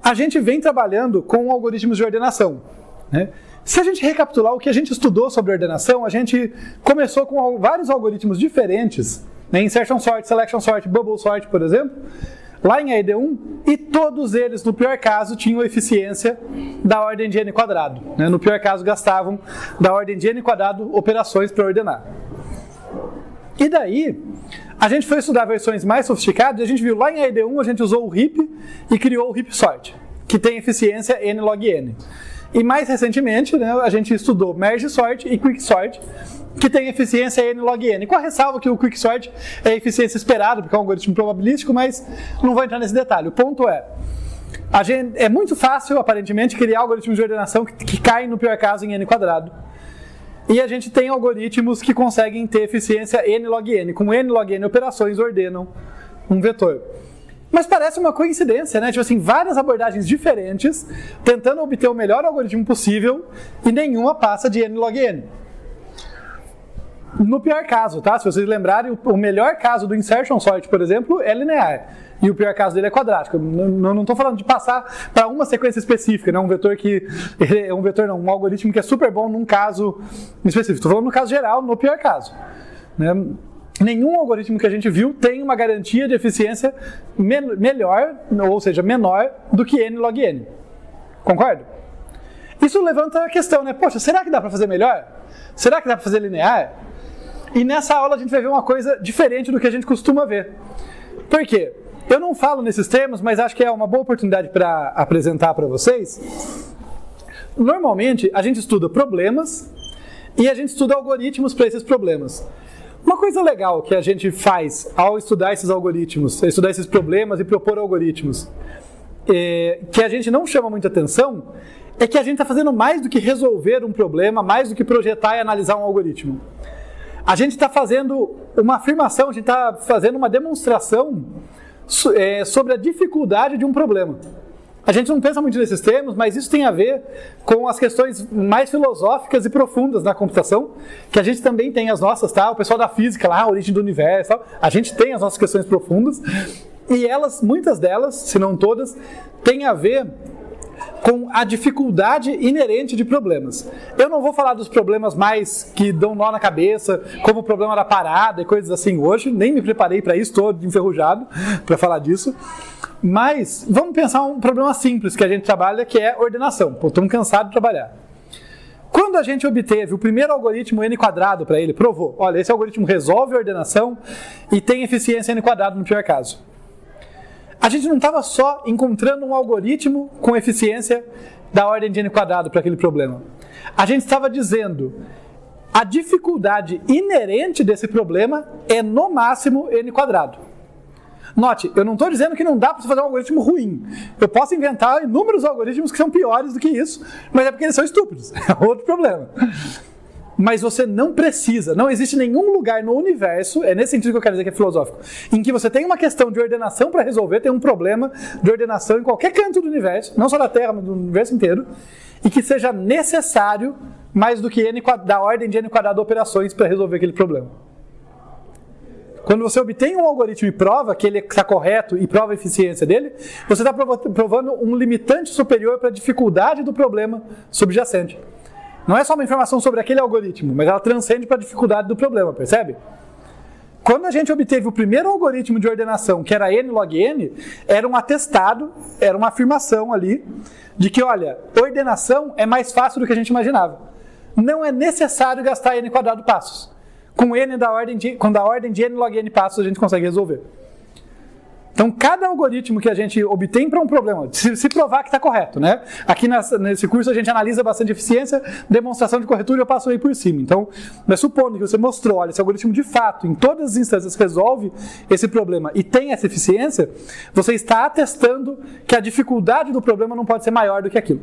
a gente vem trabalhando com algoritmos de ordenação, né? Se a gente recapitular o que a gente estudou sobre ordenação, a gente começou com vários algoritmos diferentes, né? Insertion sort, selection sort, bubble sort, por exemplo, lá em AED1, e todos eles, no pior caso, tinham eficiência da ordem de n quadrado, né? No pior caso, gastavam da ordem de n quadrado operações para ordenar. E daí, a gente foi estudar versões mais sofisticadas, e a gente viu lá em AED1, a gente usou o heap e criou o heap sort, que tem eficiência n log n. E mais recentemente, né, a gente estudou merge sort e quick sort, que tem eficiência n log n. Com a ressalva que o quick sort é a eficiência esperada, porque é um algoritmo probabilístico, mas não vou entrar nesse detalhe. O ponto é, é muito fácil, aparentemente, criar algoritmos de ordenação que caem, no pior caso, em n quadrado. E a gente tem algoritmos que conseguem ter eficiência n log n. Com n log n operações ordenam um vetor. Mas parece uma coincidência, né? Tipo assim, várias abordagens diferentes, tentando obter o melhor algoritmo possível, e nenhuma passa de n log n. No pior caso, tá? Se vocês lembrarem, o melhor caso do insertion sort, por exemplo, é linear. E o pior caso dele é quadrático. Não estou falando de passar para uma sequência específica, né? Um vetor que... um algoritmo que é super bom num caso específico. Estou falando no caso geral, no pior caso, né? Nenhum algoritmo que a gente viu tem uma garantia de eficiência melhor, ou seja, menor do que n log n. Concorda? Isso levanta a questão, né? Poxa, será que dá para fazer melhor? Será que dá para fazer linear? E nessa aula a gente vai ver uma coisa diferente do que a gente costuma ver. Por quê? Eu não falo nesses termos, mas acho que é uma boa oportunidade para apresentar para vocês. Normalmente, a gente estuda problemas e a gente estuda algoritmos para esses problemas. Uma coisa legal que a gente faz ao estudar esses algoritmos, estudar esses problemas e propor algoritmos, que a gente não chama muita atenção, é que a gente está fazendo mais do que resolver um problema, mais do que projetar e analisar um algoritmo. A gente está fazendo uma afirmação, a gente está fazendo uma demonstração sobre a dificuldade de um problema. A gente não pensa muito nesses termos, mas isso tem a ver com as questões mais filosóficas e profundas da computação, que a gente também tem as nossas, tá? O pessoal da física lá, a origem do universo, tal. A gente tem as nossas questões profundas, e elas, muitas delas, se não todas, têm a ver com a dificuldade inerente de problemas. Eu não vou falar dos problemas mais que dão nó na cabeça, como o problema da parada e coisas assim hoje, nem me preparei para isso, estou enferrujado para falar disso. Mas vamos pensar um problema simples que a gente trabalha, que é ordenação. Pô, estamos cansados de trabalhar. Quando a gente obteve o primeiro algoritmo n quadrado para ele, provou, olha, esse algoritmo resolve a ordenação e tem eficiência n quadrado no pior caso. A gente não estava só encontrando um algoritmo com eficiência da ordem de n quadrado para aquele problema. A gente estava dizendo, a dificuldade inerente desse problema é no máximo n quadrado. Note, eu não estou dizendo que não dá para você fazer um algoritmo ruim. Eu posso inventar inúmeros algoritmos que são piores do que isso, mas é porque eles são estúpidos. É outro problema. Mas você não precisa, não existe nenhum lugar no universo, é nesse sentido que eu quero dizer que é filosófico, em que você tem uma questão de ordenação para resolver, tem um problema de ordenação em qualquer canto do universo, não só da Terra, mas do universo inteiro, e que seja necessário mais do que da ordem de n quadrado operações para resolver aquele problema. Quando você obtém um algoritmo e prova que ele está correto e prova a eficiência dele, você está provando um limitante superior para a dificuldade do problema subjacente. Não é só uma informação sobre aquele algoritmo, mas ela transcende para a dificuldade do problema, percebe? Quando a gente obteve o primeiro algoritmo de ordenação, que era n log n, era um atestado, era uma afirmação ali, de que, olha, ordenação é mais fácil do que a gente imaginava. Não é necessário gastar n quadrado passos. Com n quando a ordem de n log n passos a gente consegue resolver. Então, cada algoritmo que a gente obtém para um problema, se provar que está correto, né? Aqui nesse curso a gente analisa bastante eficiência, demonstração de corretura eu passo aí por cima. Então, mas supondo que você mostrou, olha, esse algoritmo de fato, em todas as instâncias resolve esse problema e tem essa eficiência, você está atestando que a dificuldade do problema não pode ser maior do que aquilo.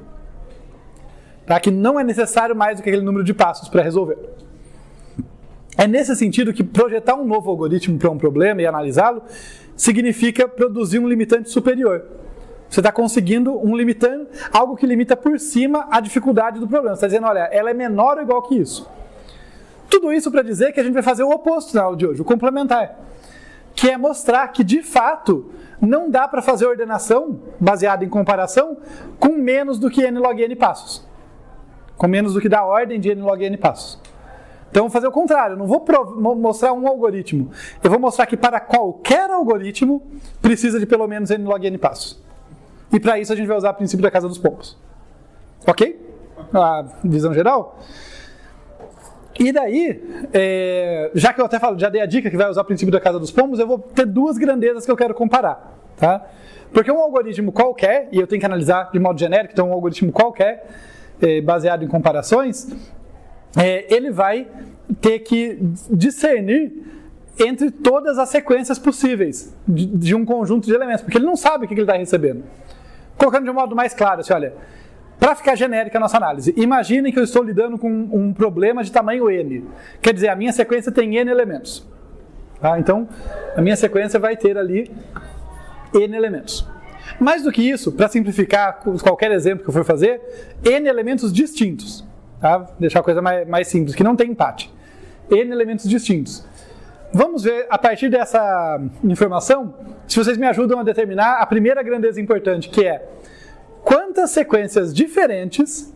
Tá? Que não é necessário mais do que aquele número de passos para resolver. É nesse sentido que projetar um novo algoritmo para um problema e analisá-lo significa produzir um limitante superior. Você está conseguindo algo que limita por cima a dificuldade do problema. Você está dizendo, olha, ela é menor ou igual que isso. Tudo isso para dizer que a gente vai fazer o oposto na aula de hoje, o complementar. que é mostrar que, de fato, não dá para fazer ordenação baseada em comparação com menos do que n log n passos. Com menos do que da ordem de n log n passos. Então, eu vou fazer o contrário. Eu não vou mostrar um algoritmo. Eu vou mostrar que para qualquer algoritmo precisa de pelo menos n log n passos. E para isso a gente vai usar o princípio da casa dos pombos. Ok? A visão geral? E daí, já que eu até já dei a dica que vai usar o princípio da casa dos pombos, eu vou ter duas grandezas que eu quero comparar. Tá? Porque um algoritmo qualquer, e eu tenho que analisar de modo genérico, então um algoritmo qualquer, baseado em comparações, ele vai ter que discernir entre todas as sequências possíveis de um conjunto de elementos, porque ele não sabe o que ele está recebendo. Colocando de um modo mais claro, assim, olha, para ficar genérica a nossa análise, imaginem que eu estou lidando com um problema de tamanho n. Quer dizer, a minha sequência tem n elementos. Tá? Então, a minha sequência vai ter ali n elementos. Mais do que isso, para simplificar qualquer exemplo que eu for fazer, n elementos distintos. Tá? Deixar a coisa mais simples, que não tem empate. N elementos distintos. Vamos ver, a partir dessa informação, se vocês me ajudam a determinar a primeira grandeza importante, que é quantas sequências diferentes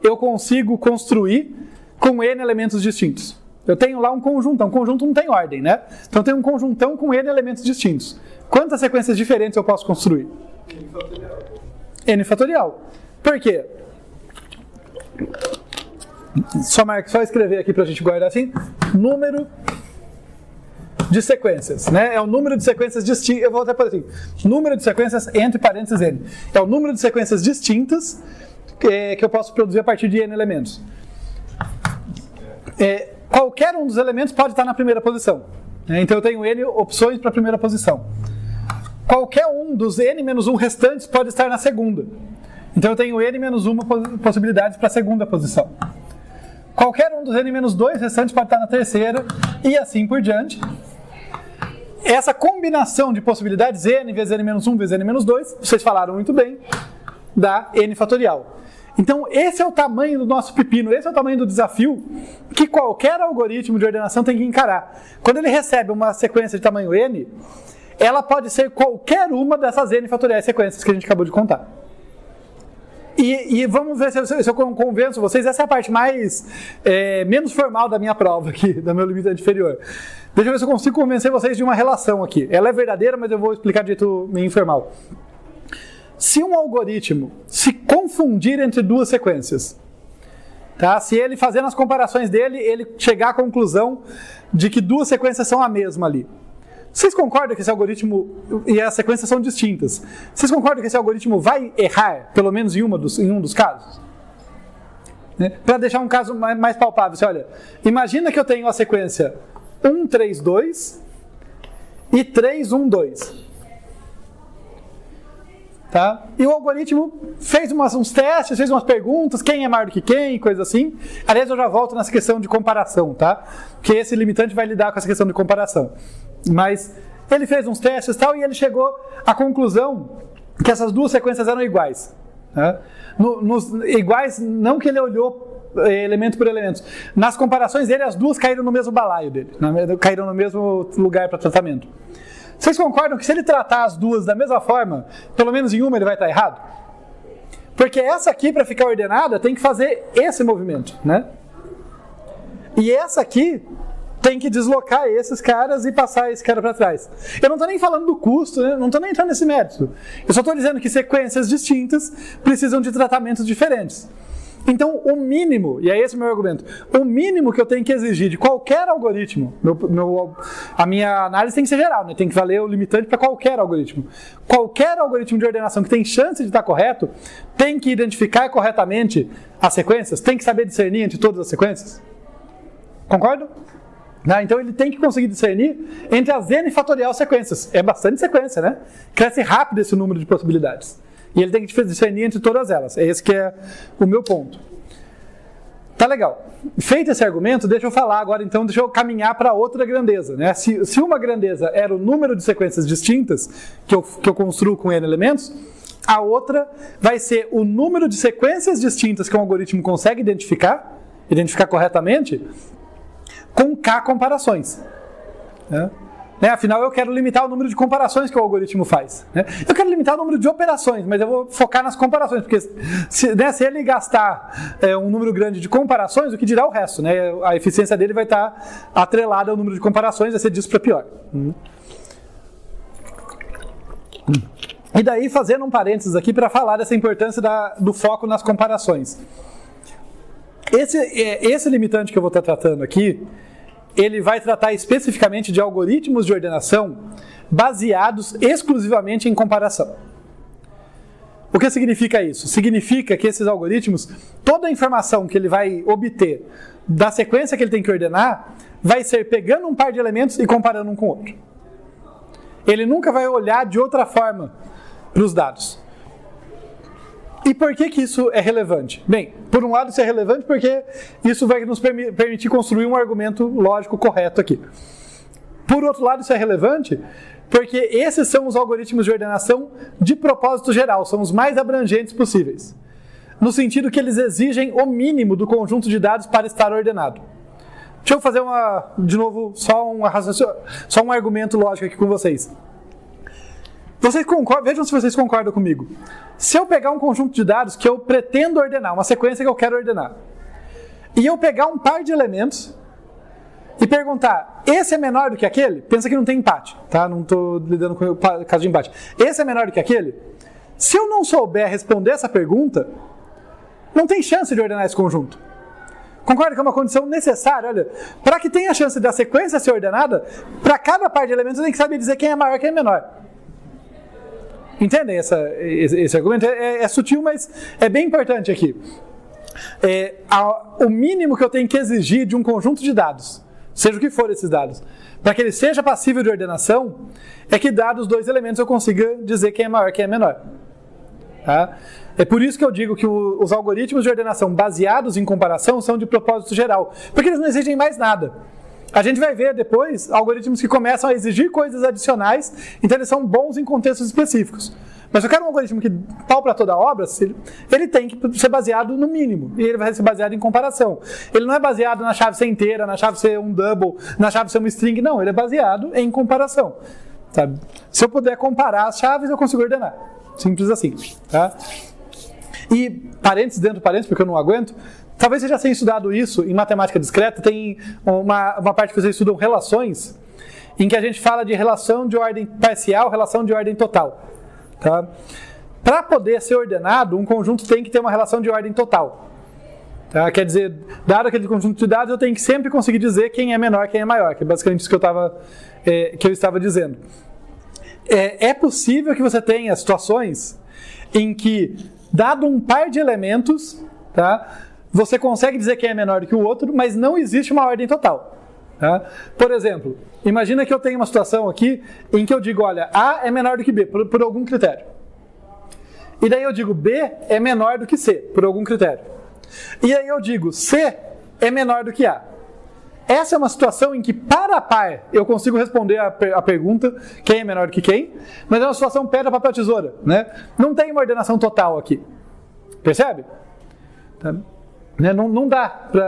eu consigo construir com n elementos distintos. Eu tenho lá um conjunto não tem ordem, né? Então eu tenho um conjuntão com n elementos distintos. Quantas sequências diferentes eu posso construir? N fatorial. N fatorial. Por quê? Só escrever aqui pra gente guardar assim. Número de sequências, né? É o número de sequências distintas. Eu vou até pôr assim: número de sequências entre parênteses n. É o número de sequências distintas que eu posso produzir a partir de n elementos. Qualquer um dos elementos pode estar na primeira posição. Então eu tenho n opções para a primeira posição. Qualquer um dos n-1 restantes pode estar na segunda. Então eu tenho n-1 possibilidades para a segunda posição. Qualquer um dos n-2 restantes pode estar na terceira e assim por diante. Essa combinação de possibilidades, n vezes n-1 vezes n-2, vocês falaram muito bem, dá n fatorial. Então esse é o tamanho do nosso pepino, esse é o tamanho do desafio que qualquer algoritmo de ordenação tem que encarar. Quando ele recebe uma sequência de tamanho n, ela pode ser qualquer uma dessas n fatoriais sequências que a gente acabou de contar. E vamos ver se eu convenço vocês, essa é a parte menos formal da minha prova aqui, do meu limitante inferior. Deixa eu ver se eu consigo convencer vocês de uma relação aqui. Ela é verdadeira, mas eu vou explicar de jeito meio informal. Se um algoritmo se confundir entre duas sequências, tá? Se ele, fazendo as comparações dele, ele chegar à conclusão de que duas sequências são a mesma ali. Vocês concordam que esse algoritmo e as sequências são distintas? Vocês concordam que esse algoritmo vai errar, pelo menos em um dos casos? Para deixar um caso mais palpável, você olha, imagina que eu tenho a sequência 1, 3, 2 e 3, 1, 2. Tá? E o algoritmo fez uns testes, fez umas perguntas, quem é maior do que quem, coisa assim. Aliás, eu já volto nessa questão de comparação, tá? Porque esse limitante vai lidar com essa questão de comparação. Mas ele fez uns testes e tal, e ele chegou à conclusão que essas duas sequências eram iguais. Tá? Iguais, não que ele olhou elemento por elemento. Nas comparações dele, as duas caíram no mesmo balaio dele, caíram no mesmo lugar para tratamento. Vocês concordam que se ele tratar as duas da mesma forma, pelo menos em uma ele vai estar errado? Porque essa aqui, para ficar ordenada, tem que fazer esse movimento, né? E essa aqui tem que deslocar esses caras e passar esse cara para trás. Eu não estou nem falando do custo, né? Não estou nem entrando nesse mérito. Eu só estou dizendo que sequências distintas precisam de tratamentos diferentes. Então, o mínimo, e é esse o meu argumento, o mínimo que eu tenho que exigir de qualquer algoritmo, a minha análise tem que ser geral, né? Tem que valer o limitante para qualquer algoritmo. Qualquer algoritmo de ordenação que tem chance de estar correto, tem que identificar corretamente as sequências, tem que saber discernir entre todas as sequências. Concordo? Então ele tem que conseguir discernir entre as n fatorial sequências. É bastante sequência, né? Cresce rápido esse número de possibilidades. E ele tem que discernir entre todas elas. É esse que é o meu ponto. Tá legal. Feito esse argumento, deixa eu falar agora, então, deixa eu caminhar para outra grandeza. Né? Se uma grandeza era o número de sequências distintas que eu construo com n elementos, a outra vai ser o número de sequências distintas que um algoritmo consegue identificar corretamente, com k comparações. Né? Né? Afinal, eu quero limitar o número de comparações que o algoritmo faz. Né? Eu quero limitar o número de operações, mas eu vou focar nas comparações, porque se ele gastar um número grande de comparações, o que dirá o resto? Né? A eficiência dele vai estar atrelada ao número de comparações, vai ser disso para pior. E daí, fazendo um parênteses aqui para falar dessa importância do foco nas comparações. Esse limitante que eu vou estar tratando aqui, ele vai tratar especificamente de algoritmos de ordenação baseados exclusivamente em comparação. O que significa isso? Significa que esses algoritmos, toda a informação que ele vai obter da sequência que ele tem que ordenar, vai ser pegando um par de elementos e comparando um com o outro. Ele nunca vai olhar de outra forma para os dados. E por que isso é relevante? Bem, por um lado isso é relevante porque isso vai nos permitir construir um argumento lógico correto aqui. Por outro lado isso é relevante porque esses são os algoritmos de ordenação de propósito geral, são os mais abrangentes possíveis. No sentido que eles exigem o mínimo do conjunto de dados para estar ordenado. Deixa eu fazer de novo, só um argumento lógico aqui com vocês. Vejam se vocês concordam comigo. Se eu pegar um conjunto de dados que eu pretendo ordenar, uma sequência que eu quero ordenar, e eu pegar um par de elementos e perguntar, esse é menor do que aquele? Pensa que não tem empate, tá? Não estou lidando com o caso de empate. Esse é menor do que aquele? Se eu não souber responder essa pergunta, não tem chance de ordenar esse conjunto. Concorda que é uma condição necessária? Olha, para que tenha a chance da sequência ser ordenada, para cada par de elementos eu tenho que saber dizer quem é maior e quem é menor. Entendem esse argumento? É sutil, mas é bem importante aqui. O mínimo que eu tenho que exigir de um conjunto de dados, seja o que for esses dados, para que ele seja passível de ordenação, é que dados dois elementos eu consiga dizer quem é maior e quem é menor. Tá? É por isso que eu digo que os algoritmos de ordenação baseados em comparação são de propósito geral, porque eles não exigem mais nada. A gente vai ver depois algoritmos que começam a exigir coisas adicionais, então eles são bons em contextos específicos. Mas eu quero um algoritmo que, pau para toda obra, ele tem que ser baseado no mínimo, e ele vai ser baseado em comparação. Ele não é baseado na chave ser inteira, na chave ser um double, na chave ser uma string, não, ele é baseado em comparação. Sabe? Se eu puder comparar as chaves, eu consigo ordenar. Simples assim. Tá? E parênteses dentro do parênteses, porque eu não aguento, talvez vocês já tenham estudado isso em matemática discreta, tem uma parte que vocês estudam relações, em que a gente fala de relação de ordem parcial, relação de ordem total. Tá? Para poder ser ordenado, um conjunto tem que ter uma relação de ordem total. Tá? Quer dizer, dado aquele conjunto de dados, eu tenho que sempre conseguir dizer quem é menor e quem é maior, que é basicamente isso que eu estava dizendo. É possível que você tenha situações em que, dado um par de elementos, tá, você consegue dizer quem é menor do que o outro, mas não existe uma ordem total. Tá? Por exemplo, imagina que eu tenho uma situação aqui em que eu digo, olha, A é menor do que B, por algum critério. E daí eu digo, B é menor do que C, por algum critério. E aí eu digo, C é menor do que A. Essa é uma situação em que, para a par, eu consigo responder a pergunta, quem é menor do que quem, mas é uma situação pedra, papel, tesoura. Né? Não tem uma ordenação total aqui. Percebe? Tá? Não dá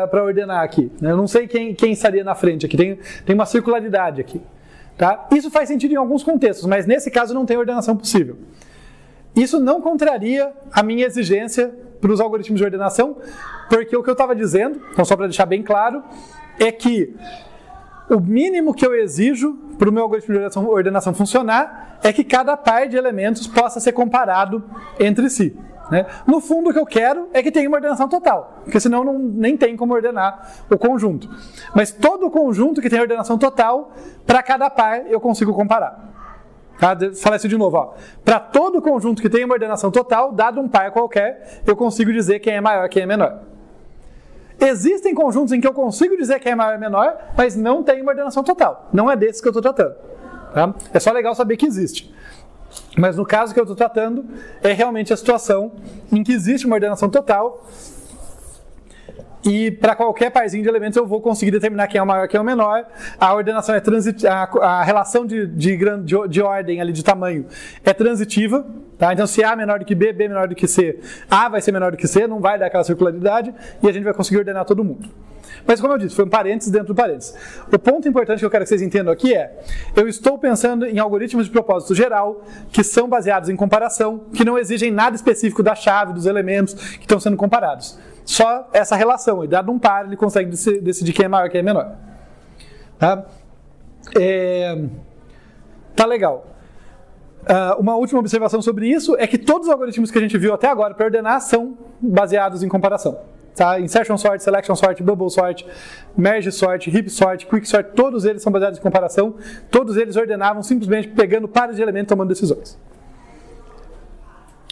para ordenar aqui. Eu não sei quem estaria na frente aqui. Tem uma circularidade aqui. Tá? Isso faz sentido em alguns contextos, mas nesse caso não tem ordenação possível. Isso não contraria a minha exigência para os algoritmos de ordenação, porque o que eu estava dizendo, então só para deixar bem claro, é que o mínimo que eu exijo para o meu algoritmo de ordenação funcionar é que cada par de elementos possa ser comparado entre si. Né? No fundo, o que eu quero é que tenha uma ordenação total, porque senão nem tem como ordenar o conjunto. Mas todo o conjunto que tem ordenação total, para cada par eu consigo comparar. Tá? Vou falar isso de novo. Para todo conjunto que tem uma ordenação total, dado um par qualquer, eu consigo dizer quem é maior e quem é menor. Existem conjuntos em que eu consigo dizer quem é maior e menor, mas não tem uma ordenação total. Não é desses que eu estou tratando. Tá? É só legal saber que existe. Mas no caso que eu estou tratando, é realmente a situação em que existe uma ordenação total E para qualquer parzinho de elementos eu vou conseguir determinar quem é o maior e quem é o menor. A ordenação é a relação de ordem ali, de tamanho, é transitiva. Tá? Então, se A é menor do que B, B é menor do que C, A vai ser menor do que C, não vai dar aquela circularidade e a gente vai conseguir ordenar todo mundo. Mas, como eu disse, foi um parênteses dentro do parênteses. O ponto importante que eu quero que vocês entendam aqui é: eu estou pensando em algoritmos de propósito geral que são baseados em comparação, que não exigem nada específico da chave, dos elementos que estão sendo comparados. Só essa relação, e dado um par, ele consegue decidir quem é maior e quem é menor. Tá? Tá legal. Uma última observação sobre isso é que todos os algoritmos que a gente viu até agora para ordenar são baseados em comparação. Tá? Insertion sort, selection sort, bubble sort, merge sort, heap sort, quick sort, todos eles são baseados em comparação. Todos eles ordenavam simplesmente pegando pares de elementos e tomando decisões.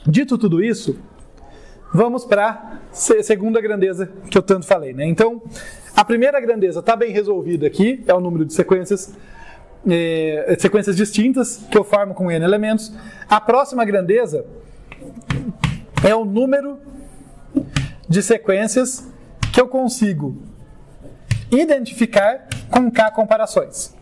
Dito tudo isso, vamos para a segunda grandeza que eu tanto falei. Né? Então, a primeira grandeza está bem resolvida aqui, é o número de sequências distintas que eu formo com N elementos. A próxima grandeza é o número de sequências que eu consigo identificar com K comparações.